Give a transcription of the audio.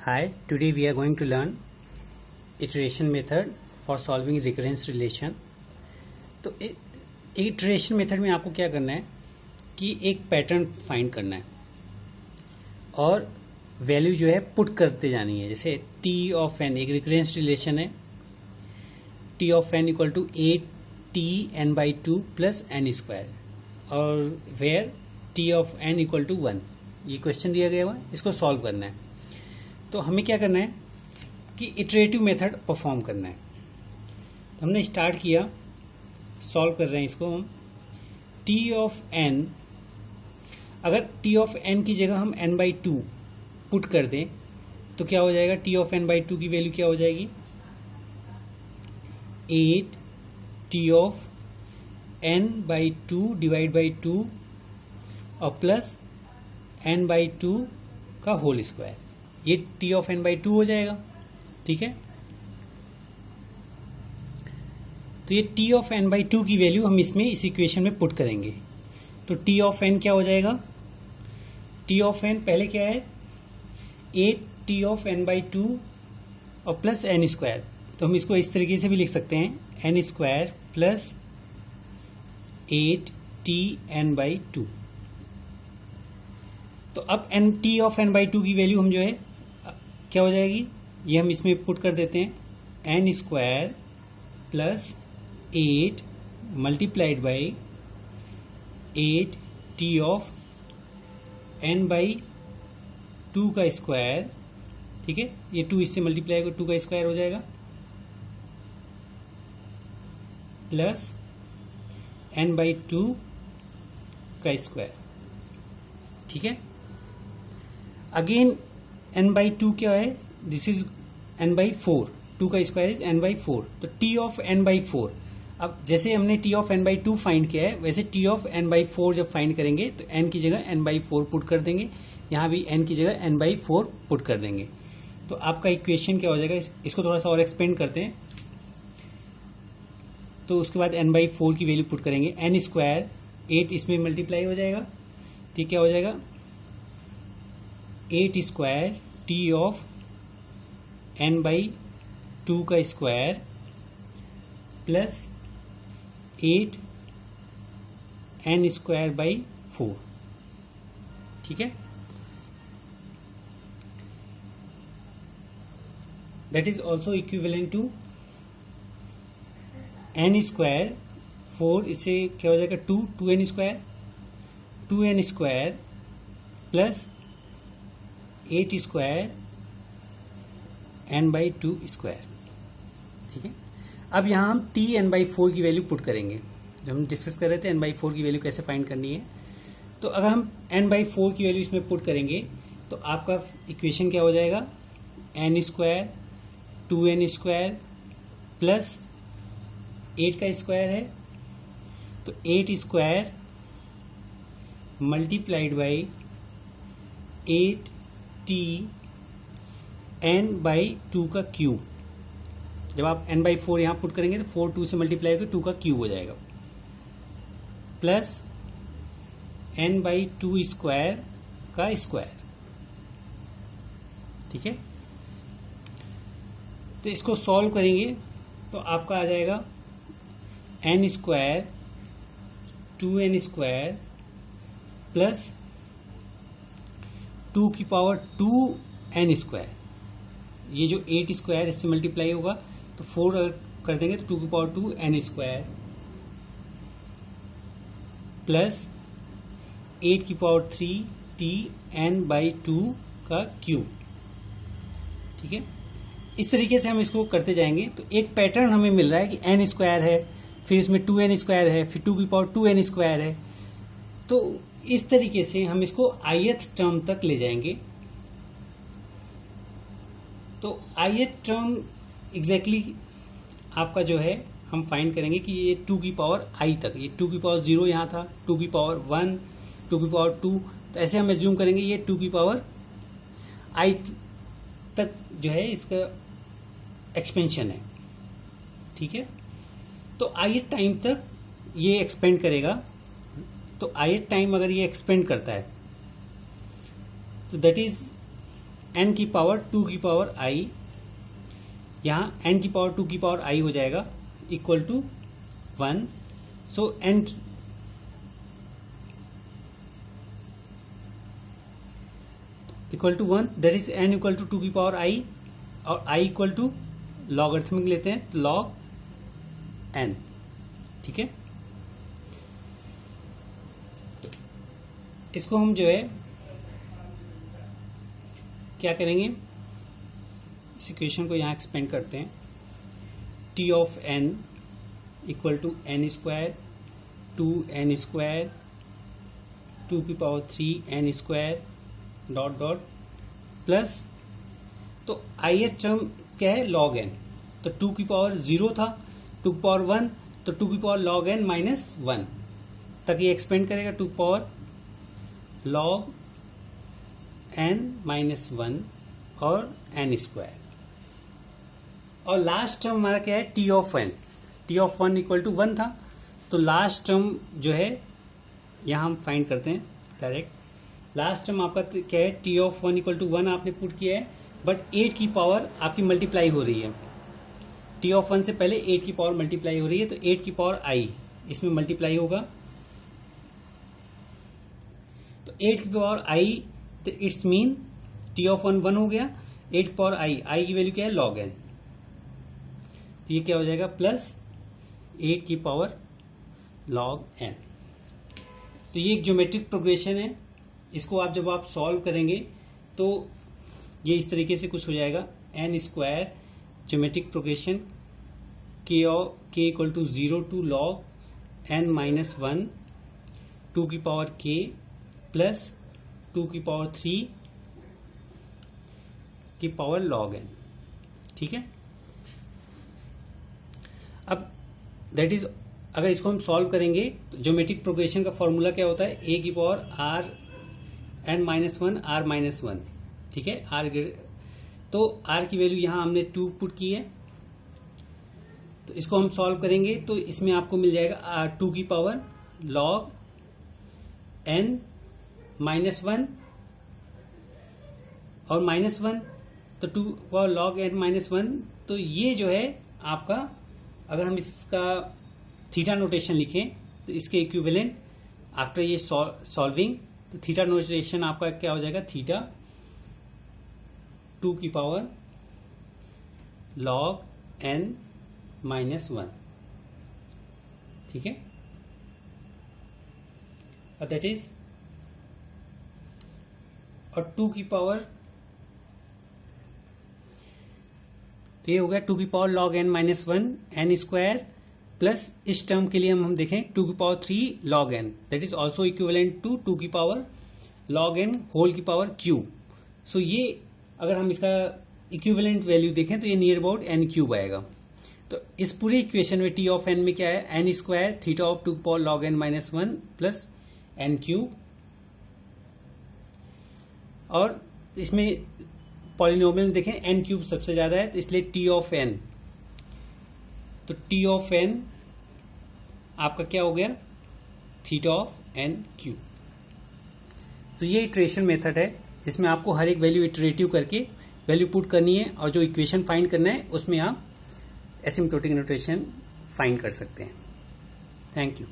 Hi, today we are going to learn iteration method for solving recurrence relation. तो iteration method में आपको क्या करना है कि एक पैटर्न फाइंड करना है और वैल्यू जो है पुट करते जानी है. जैसे टी ऑफ एन एक रिकरेंस रिलेशन है, T of n equal to 8t(n/2) plus n square और where T of n equal to 1. ये क्वेश्चन दिया गया हुआ है, इसको सॉल्व करना है. तो हमें क्या करना है कि इटरेटिव मेथड परफॉर्म करना है. तो हमने स्टार्ट किया, सॉल्व कर रहे हैं इसको हम. टी ऑफ एन, अगर टी ऑफ एन की जगह हम n/2 पुट कर दें तो क्या हो जाएगा. टी ऑफ n/2 की वैल्यू क्या हो जाएगी, 8 t of n/2 divide by 2 और प्लस n/2 का होल स्क्वायर. ये टी ऑफ n/2 हो जाएगा. ठीक है, तो ये टी ऑफ n/2 की वैल्यू हम इसमें इस इक्वेशन में पुट करेंगे. तो टी ऑफ n क्या हो जाएगा, टी ऑफ n पहले क्या है 8 टी ऑफ n/2 और प्लस एन स्क्वायर. तो हम इसको इस तरीके से भी लिख सकते हैं, n square plus 8 T n/2. तो अब एन टी ऑफ n/2 की वैल्यू हम जो है क्या हो जाएगी, ये हम इसमें पुट कर देते हैं, n square plus 8 multiplied by 8 t of n/2 का स्क्वायर. ठीक है, ये 2 इससे मल्टीप्लाई होगा, 2 का स्क्वायर हो जाएगा प्लस n/2 का स्क्वायर. ठीक है, अगेन n/2 क्या है, दिस इज n/4, 2 का स्क्वायर इज n/4. तो t ऑफ n/4, अब जैसे हमने t ऑफ n/2 फाइंड किया है वैसे t ऑफ n/4 जब फाइंड करेंगे तो n की जगह n/4 पुट कर देंगे, यहाँ भी n की जगह n/4 पुट कर देंगे. तो आपका इक्वेशन क्या हो जाएगा, इसको थोड़ा सा और एक्सपेंड करते हैं. तो उसके बाद n/4 की वैल्यू पुट करेंगे, एन स्क्वायर 8 इसमें मल्टीप्लाई हो जाएगा. ठीक, क्या हो जाएगा 8 स्क्वायर टी ऑफ n/2 का square plus 8 n square by 4. ठीक है, that is also equivalent to n square 4, इसे क्या हो जाएगा 2n square, 2n square plus 8 square n/2 square. ठीक है, अब यहाँ हम t n/4 की वैल्यू पुट करेंगे. जब हम डिस्कस कर रहे थे n/4 की वैल्यू कैसे फाइंड करनी है, तो अगर हम n/4 की वैल्यू इसमें पुट करेंगे तो आपका इक्वेशन क्या हो जाएगा, n square 2n square plus 8 का स्क्वायर है तो 8 square multiplied by 8 T n/2 का क्यूब. जब आप n/4 यहां पुट करेंगे तो 4 2 से मल्टीप्लाई होकर 2 का क्यूब हो जाएगा प्लस n/2 स्क्वायर का स्क्वायर. ठीक है, तो इसको सॉल्व करेंगे तो आपका आ जाएगा n square 2n square plus 2 की पावर 2n स्क्वायर. ये जो 8 स्क्वायर इससे मल्टीप्लाई होगा तो 4 अगर कर देंगे तो 2 की पावर 2n स्क्वायर प्लस 8 की पावर 3 t n/2 का क्यूब. ठीक है, इस तरीके से हम इसको करते जाएंगे. तो एक पैटर्न हमें मिल रहा है कि n स्क्वायर है, फिर इसमें 2n स्क्वायर है, फिर 2 की पावर 2n स्क्वायर है. तो इस तरीके से हम इसको ith टर्म तक ले जाएंगे. तो ith टर्म एग्जैक्टली आपका जो है हम फाइंड करेंगे कि ये 2 की पावर i तक, ये 2 की पावर 0 यहाँ था, 2 की पावर 1, 2 की पावर 2, तो ऐसे हम एज्यूम करेंगे ये 2 की पावर i तक जो है इसका एक्सपेंशन है. ठीक है, तो ith टाइम तक ये एक्सपेंड करेगा. तो ith टाइम अगर ये एक्सपेंड करता है तो दैट इज n की पावर 2 की पावर i, यहाँ n की पावर 2 की पावर i हो जाएगा equal to 1. So n equal to 1, that is n equal to 2 की पावर i, और i इक्वल टू लॉगरिथमिक लेते हैं तो log n. ठीक है, इसको हम जो है क्या करेंगे, इस इक्वेशन को यहाँ एक्सपेंड करते हैं. t of n equal to n square 2n square 2 की power 3n square dot dot plus, तो ith टर्म क्या है log n, तो 2 की पावर 0 था, 2 की पावर 1, तो 2 की पावर log n माइनस 1 तक ये एक्सपेंड करेगा, 2 की पावर log n माइनस 1 और n स्क्वायर. और लास्ट टर्म हमारा क्या है, t of n, t of 1 equal to 1 था, तो लास्ट टर्म जो है यहाँ हम फाइंड करते हैं डायरेक्ट. लास्ट टर्म आपका क्या है, t ऑफ 1 इक्वल टू 1 आपने पुट किया है, बट 8 की पावर आपकी मल्टीप्लाई हो रही है. t ऑफ 1 से पहले 8 की पावर मल्टीप्लाई हो रही है, तो 8 की पावर i इसमें मल्टीप्लाई होगा, तो 8 की पावर i, तो इट्स मीन t ऑफ 1 1 हो गया, 8 की पावर i की वैल्यू क्या है log n, तो ये क्या हो जाएगा प्लस 8 की पावर log n. तो ये एक ज्योमेट्रिक प्रोग्रेशन है, इसको आप जब आप सॉल्व करेंगे तो ये इस तरीके से कुछ हो जाएगा, n square geometric progression k equal to 0 to log n minus 1 2 की पावर k प्लस 2 की पावर 3 की पावर log n. ठीक है, अब दैट इज, अगर इसको हम सॉल्व करेंगे तो ज्योमेट्रिक प्रोग्रेशन का फॉर्मूला क्या होता है, a की power r n minus 1 r minus 1. ठीक है, तो r की वैल्यू यहां हमने 2 पुट की है, तो इसको हम सॉल्व करेंगे तो इसमें आपको मिल जाएगा 2 की पावर log n माइनस 1 और माइनस 1, तो 2 पावर log n माइनस 1. तो ये जो है आपका, अगर हम इसका थीटा नोटेशन लिखें तो इसके इक्विवेलेंट आफ्टर ये सॉल्विंग, तो थीटा नोटेशन आपका क्या हो जाएगा, थीटा 2 की पावर log n माइनस 1. ठीक है, और दैट इज, और 2 की पावर, तो ये हो गया 2 की power log n minus 1 n square, plus इस टर्म के लिए हम देखें 2 की power 3 log n, that is also equivalent to 2 की पावर log n होल की पावर q. सो ये अगर हम इसका इक्विवेलेंट वैल्यू देखें तो ये नियर अबाउट n क्यूब आएगा. तो इस पूरे इक्वेशन में t ऑफ n में क्या है, n स्क्वायर थीटा ऑफ 2 की power log n minus 1 plus n cube, और इसमें पॉलिनोमियल देखें n क्यूब सबसे ज्यादा है, तो इसलिए t ऑफ n, तो t ऑफ n आपका क्या हो गया, थीटा ऑफ n क्यूब. तो ये इटरेशन मेथड है जिसमें आपको हर एक वैल्यू इटरेटिव करके वैल्यू पुट करनी है, और जो इक्वेशन फाइंड करना है उसमें आप एसिम्प्टोटिक नोटेशन फाइंड कर सकते हैं. Thank you.